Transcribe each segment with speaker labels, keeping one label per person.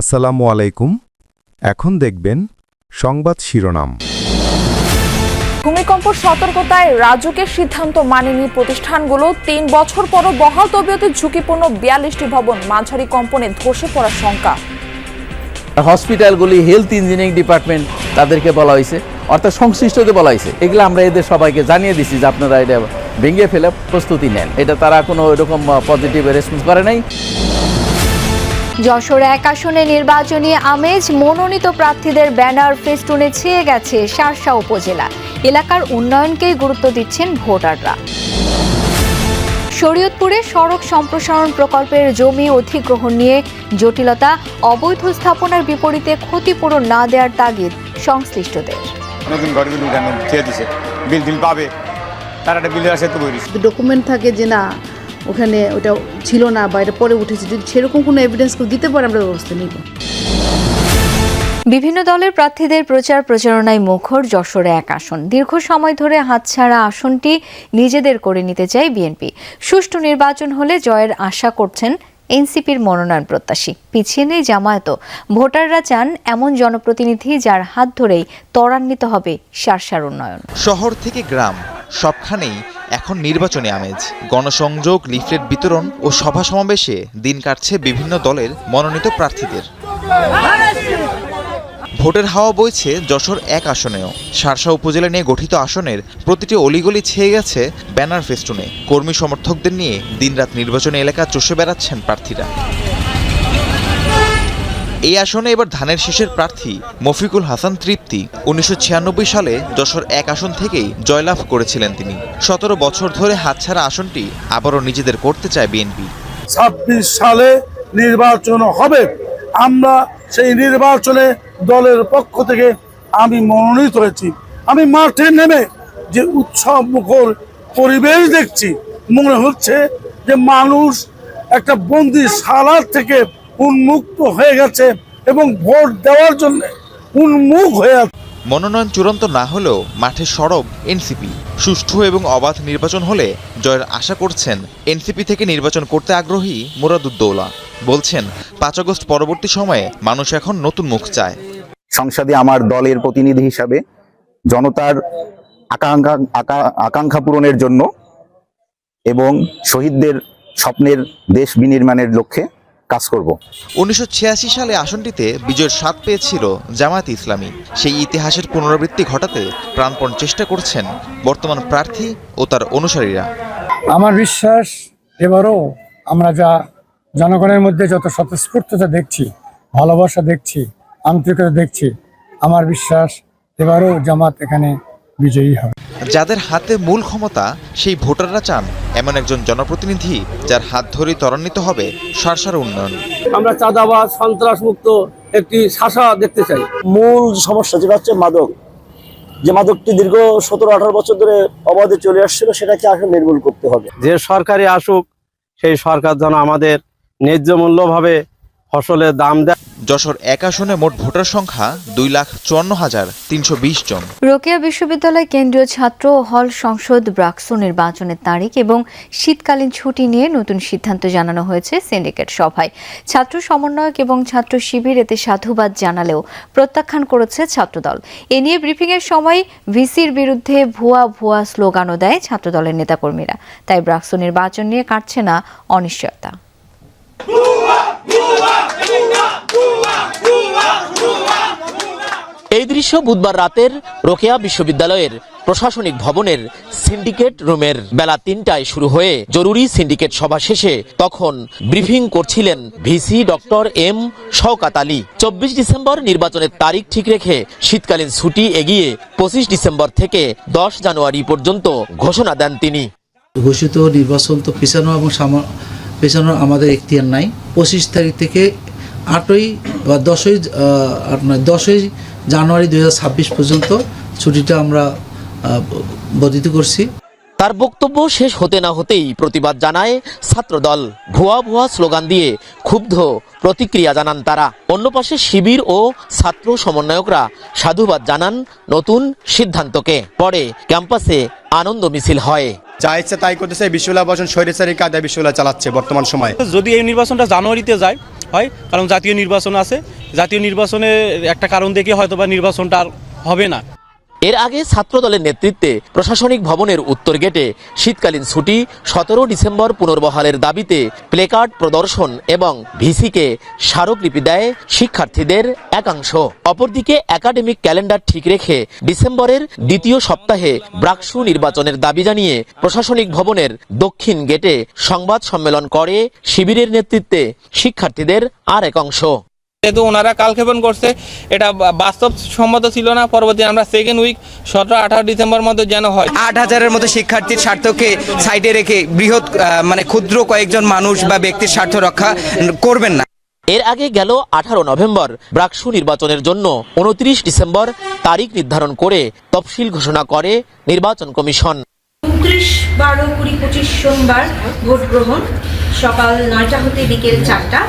Speaker 1: আসসালামু আলাইকুম। এখন দেখবেন সংবাদ শিরোনাম।
Speaker 2: ভূমিকম্প সতর্কতায় রাজুকের সিদ্ধান্ত মানেনি প্রতিষ্ঠানগুলো। ৩ বছর পরও বহাল তবিয়তে ঝুঁকিপূর্ণ ৪২টি ভবন মাঝারি কম্পনে ধসে পড়ার শঙ্কা।
Speaker 3: হসপিটালগুলি হেলথ ইঞ্জিনিয়ারিং ডিপার্টমেন্ট তাদেরকে বলা হয়েছে, অর্থাৎ সংশ্লিষ্টদের বলা হয়েছে। এগুলো আমরা এদের সবাইকে জানিয়ে দিছি যে আপনারা এটা ভেঙে ফেলে প্রস্তুতি নেন। এটা তারা কোনো এরকম পজিটিভ রেসপন্স করে নাই।
Speaker 4: যশোর ১ আসনে নির্বাচনী আমেজ, মনোনীত প্রার্থীদের ব্যানার ফেস্টুনে ছেয়ে গেছে শার্শা উপজেলা। এলাকার উন্নয়নকেই গুরুত্ব দিচ্ছেন ভোটাররা। শরীয়তপুরে সড়ক সম্প্রসারণ প্রকল্পের জমি অধিগ্রহণ নিয়ে জটিলতা, অবৈধ স্থাপনার বিপরীতে ক্ষতিপূরণ না দেওয়ার তাগিদ সংশ্লিষ্টদের।
Speaker 5: নতুন ঘরগুলো দিছে, বিল পাবে, তার একটা বিল আসে তো বলিস
Speaker 6: ডকুমেন্ট থাকে যে না ওখানে ওটা ছিল না বা এটা পরে উঠেছে, যদি সেরকম কোনো এভিডেন্স দিতে পারে আমরা ব্যবস্থা নিব।
Speaker 4: বিভিন্ন দলের প্রার্থীদের প্রচার প্রচারণায় মুখর যশোরে ১ আসন। দীর্ঘ সময় ধরে হাতছাড়া আসনটি নিজেদের করে নিতে চায় বিএনপি। সুষ্ঠু নির্বাচন হলে জয়ের আশা করছেন এনসিপির মনোনয়ন প্রত্যাশী। পিছিয়ে নেই জামায়াতও। ভোটাররা চান এমন জনপ্রতিনিধি যার হাত ধরেই ত্বরান্বিত হবে শার্শার উন্নয়ন।
Speaker 7: শহর থেকে গ্রাম সবখানেই এখন নির্বাচনী আমেজ। গণসংযোগ, লিফলেট বিতরণ ও সভা সমাবেশে দিন কাটছে বিভিন্ন দলের মনোনীত প্রার্থীদের। ভোটের হাওয়া বইছে যশোর ১ আসনেও। শার্শা উপজেলা নিয়ে গঠিত আসনের প্রতিটি অলিগলি ছেয়ে গেছে ব্যানার ফেস্টুনে। কর্মী সমর্থকদের নিয়ে দিনরাত নির্বাচনী এলাকা চষে বেড়াচ্ছেন প্রার্থীরা। এই আসনে এবার ধানের শীষের প্রার্থী মফিকুল হাসান তৃপ্তি। ১৯৯৬ সালে যশোর ১ আসন থেকেই জয়লাভ করেছিলেন তিনি। ১৭ বছর ধরে হাতছাড়া আসনটি আবারও নিজেদের করতে চায় বিএনপি।
Speaker 8: ২৬ সালে নির্বাচন হবে, আমরা সেই নির্বাচনে দলের পক্ষ থেকে আমি মনোনীত হয়েছি। আমি মাঠে নেমে যে উৎসব মুখর পরিবেশ দেখছি, মনে হচ্ছে যে মানুষ একটা বন্দিশালার থেকে উন্মুক্ত হয়ে গেছে এবং ভোট দেওয়ার জন্য উন্মুখ হয়ে আছে।
Speaker 7: মনোনয়ন চূড়ান্ত না হলেও মাঠে সরব এনসিপি। সুষ্ঠু এবং অবাধ নির্বাচন হলে জয়ের আশা করছেন এনসিপি থেকে নির্বাচন করতে আগ্রহী মুরাদুদ্দৌলা। বলছেন ৫ আগস্ট পরবর্তী সময়ে মানুষ এখন নতুন মুখ চায়।
Speaker 9: সংসদে আমার দলের প্রতিনিধি হিসাবে জনতার আকাঙ্ক্ষা পূরণের জন্য এবং শহীদদের স্বপ্নের দেশ বিনির্মাণের লক্ষ্যে কাজ করব।
Speaker 7: ১৯৮৬ সালে আসনটিতে বিজয়ের স্বাদ পেয়েছিল জামায়াতে ইসলামী। সেই ইতিহাসের পুনরাবৃত্তি ঘটাতে প্রাণপণ চেষ্টা করছেন বর্তমান প্রার্থী ও তার অনুসারীরা।
Speaker 10: আমার বিশ্বাস এবারও আমরা যা জনগণের মধ্যে যত স্বতঃস্ফূর্ততা দেখছি, ভালোবাসা দেখছি, আন্তরিকতা দেখছি, আমার বিশ্বাস এবারও জামাত এখানে বিজয়ী হবে।
Speaker 7: যাদের হাতে মূল ক্ষমতা সেই ভোটাররা চান এমন একজন জনপ্রতিনিধি যার হাত ধরেই ত্বরান্বিত হবে শার্শার উন্নয়ন।
Speaker 11: আমরা চাঁদাবাজ, সন্ত্রাস মুক্ত একটি শাসা দেখতে চাই।
Speaker 12: মূল সমস্যা যেটা হচ্ছে মাদক, যে মাদকটি দীর্ঘ ১৭-১৮ বছর ধরে অবাধে চলে আসছিল, সেটাকে আসলে নির্মূল করতে হবে।
Speaker 11: যে সরকারি আসুক, সেই সরকার যেন আমাদের ন্যায্য মূল্যভাবে ফসলের দাম দেয়।
Speaker 7: যশোর ১ আসনে মোট ভোটার সংখ্যা ২,৫৪,৩২০ জন।
Speaker 4: রোকেয়া বিশ্ববিদ্যালয় কেন্দ্রীয় ছাত্র হল সংসদ ব্রাকসো নির্বাচনের তারিখ এবং শীতকালীন ছুটি নিয়ে নতুন সিদ্ধান্ত জানানো হয়েছে সিন্ডিকেট সভায়। ছাত্র সমন্বয়ক এবং ছাত্র শিবির এতে সাধুবাদ জানালেও প্রত্যাখ্যান করেছে ছাত্রদল। এ নিয়ে ব্রিফিংয়ের সময় ভিসির বিরুদ্ধে ভুয়া স্লোগানও দেয় ছাত্রদলের নেতাকর্মীরা। তাই ব্রাকসো নির্বাচন নিয়ে কাটছে না অনিশ্চয়তা।
Speaker 13: এই দৃশ্য বুধবার রাতের রোকেয়া বিশ্ববিদ্যালয়ের প্রশাসনিক ভবনের সিন্ডিকেট রুমের। বেলা ৩টায় শুরু হয়ে জরুরি সিন্ডিকেট সভা শেষে তখন ব্রিফিং করছিলেন VC doctor M Shawkat Ali. ২৪ December নির্বাচনের তারিখ ঠিক রেখে শীতকালীন ছুটি এগিয়ে ২৫ ডিসেম্বর থেকে ১০ জানুয়ারি পর্যন্ত ঘোষণা দেন তিনি।
Speaker 14: ঘোষিত নির্বাচন তো পেছানোর আমাদের এখতিয়ার নাই। ২৫ তারিখ থেকে ৮ই বা ১০ই জানুয়ারি ২০২৬ পর্যন্ত ছুটিটা আমরা বর্ধিত করছি।
Speaker 13: তার বক্তব্য শেষ হতে না হতেই প্রতিবাদ জানায় ছাত্রদল। ভুয়া স্লোগান দিয়ে ক্ষুব্ধ প্রতিক্রিয়া জানান তারা। অন্য পাশে শিবির ও ছাত্র সমন্বয়করা সাধুবাদ জানান নতুন সিদ্ধান্তকে। পরে ক্যাম্পাসে আনন্দ মিছিল হয়।
Speaker 15: যা ইচ্ছা তাই করতেছে, বিশ্ববিদ্যালয় বসন স্বৈরাচারী কায়দায় বিশ্ববিদ্যালয় চালাচ্ছে বর্তমান সময়ে।
Speaker 11: যদি এই নির্বাচনটা জানুয়ারিতে যায় হয়, কারণ জাতীয় নির্বাচন আছে, জাতীয় নির্বাচনে একটা কারণ দেখে হয়তো বা নির্বাচনটা আর হবে না।
Speaker 13: এর আগে ছাত্রদলের নেতৃত্বে প্রশাসনিক ভবনের উত্তর গেটে শীতকালীন ছুটি 17 ডিসেম্বর পুনর্বহালের দাবিতে প্লেকার্ড প্রদর্শন এবং ভিসিকে স্মারকলিপি দেয় শিক্ষার্থীদের একাংশ। অপরদিকে একাডেমিক ক্যালেন্ডার ঠিক রেখে ডিসেম্বরের দ্বিতীয় সপ্তাহে ব্রাকসু নির্বাচনের দাবি জানিয়ে প্রশাসনিক ভবনের দক্ষিণ গেটে সংবাদ সম্মেলন করে শিবিরের নেতৃত্বে শিক্ষার্থীদের আর একাংশ।
Speaker 16: যেহেতু ওনারা কালক্ষেপণ করছে, এটা বাস্তবসম্মত ছিল না। পরবর্তী আমরা সেকেন্ড উইক 17-18 ডিসেম্বর মধ্যে যেন হয়।
Speaker 17: 8,000-এর মতো শিক্ষার্থীর স্বার্থকে সাইডে রেখে বৃহৎ ক্ষুদ্র কয়েকজন মানুষ বা ব্যক্তির স্বার্থ রক্ষা করবেন না।
Speaker 13: এর আগে গেল 18 নভেম্বর ব্রাকসু নির্বাচনের জন্য 29 ডিসেম্বর তারিখ নির্ধারণ করে তফসিল ঘোষণা করে নির্বাচন কমিশন।
Speaker 18: 29, 12, 20, 25 সোমবার ভোট গ্রহণ সকাল 9টা হতে বিকেল 4টা।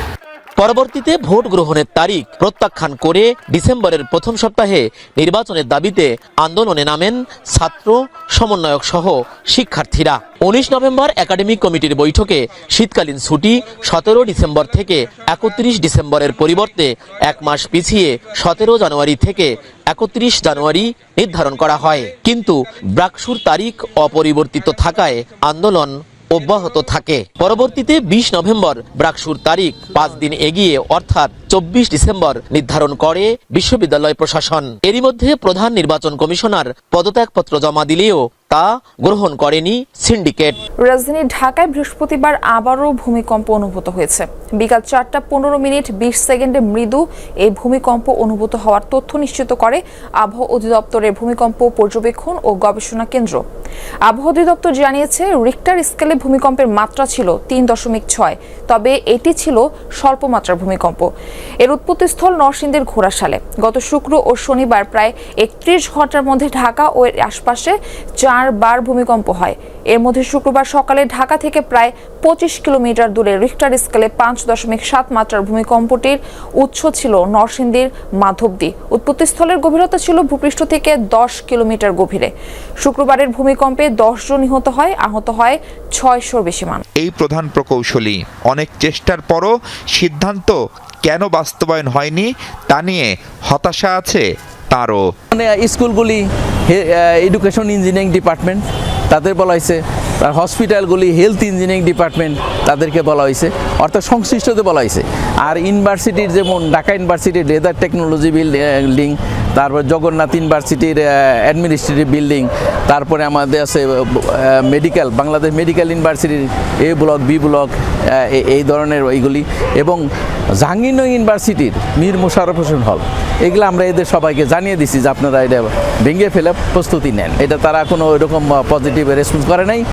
Speaker 13: পরবর্তীতে ভোট গ্রহণের তারিখ প্রত্যাখ্যান করে ডিসেম্বরের প্রথম সপ্তাহে নির্বাচনের দাবিতে আন্দোলনে নামেন ছাত্র সমন্বয়ক সহ শিক্ষার্থীরা। 19 নভেম্বর একাডেমিক কমিটির বৈঠকে শীতকালীন ছুটি 17 ডিসেম্বর থেকে 31 ডিসেম্বরের পরিবর্তে 1 মাস পিছিয়ে 17 জানুয়ারি থেকে 31 জানুয়ারি নির্ধারণ করা হয়। কিন্তু ব্রাকসুর তারিখ অপরিবর্তিত থাকায় আন্দোলন অব্যাহত থাকে। পরবর্তীতে 20 নভেম্বর ব্রাকসুর তারিখ 5 দিন এগিয়ে অর্থাৎ 24 ডিসেম্বর নির্ধারণ করে বিশ্ববিদ্যালয় প্রশাসন। এরই মধ্যে প্রধান নির্বাচন কমিশনার পদত্যাগপত্র জমা দিলেও তা গ্রহণ করেনি সিন্ডিকেট।
Speaker 2: রাজধানী ঢাকায় বৃহস্পতিবার আবারও ভূমিকম্প অনুভূত হয়েছে। বিকাল 4টা 15 মিনিট 20 সেকেন্ডে মৃদু এই ভূমিকম্প অনুভূত হওয়ার তথ্য নিশ্চিত করে আবহাওয়া অধিদপ্তরের ভূমিকম্প পর্যবেক্ষণ ও গবেষণা কেন্দ্র। আবহাওয়া অধিদপ্তর জানিয়েছে, রিক্টার স্কেলে ভূমিকম্পের মাত্রা ছিল 3.6, তবে এটি ছিল স্বল্প মাত্রার ভূমিকম্প। এর উৎপত্তিস্থল নরসিংদীর ঘোড়াশালে। গত শুক্র ও শনিবার প্রায় 31 ঘন্টার মধ্যে ঢাকা ও এর আশপাশে 4 বার ভূমিকম্প হয়। এর মধ্যে শুক্রবার সকালে ঢাকা থেকে প্রায় 25 কিলোমিটার দূরে রিক্টার স্কেলে 5.7 মাত্রার ভূমিকম্পটির উৎস ছিল নরসিংদীর মাধবদী। উৎপত্তিস্থলের গভীরতা ছিল ভূপৃষ্ঠ থেকে 10 কিলোমিটার গভীরে। শুক্রবারের ভূমিকম্পে 10 জন নিহত হয়, আহত হয় 600-র বেশি মানুষ।
Speaker 19: এই প্রধান প্রকৌশলী অনেক চেষ্টার পরও সিদ্ধান্ত কেন বাস্তবায়ন হয়নি তা নিয়ে হতাশা আছে তারও।
Speaker 3: স্কুলগুলি, এডুকেশন ইঞ্জিনিয়ারিং ডিপার্টমেন্ট তাদের বলা হয়েছে, আর হসপিটালগুলি হেলথ ইঞ্জিনিয়ারিং ডিপার্টমেন্ট তাদেরকে বলা হয়েছে, অর্থাৎ সংশ্লিষ্টদের বলা হয়েছে। আর ইউনিভার্সিটির যেমন ঢাকা ইউনিভার্সিটির লেদার টেকনোলজি বিল্ডিং, তারপর জগন্নাথ ইউনিভার্সিটির অ্যাডমিনিস্ট্রেটিভ বিল্ডিং, তারপরে আমাদের আছে মেডিকেল, বাংলাদেশ মেডিকেল ইউনিভার্সিটির এ ব্লক, বি ব্লক, এই ধরনের ওইগুলি, এবং জাহাঙ্গীরনগর ইউনিভার্সিটির মীর মোশাররফ হোসেন হল, এগুলো আমরা এদের সবাইকে জানিয়ে দিছি যে আপনারা এটা ভেঙে ফেলে প্রস্তুতি নেন। এটা তারা কোনো এরকম পজিটিভ রেসপন্স করে নাই।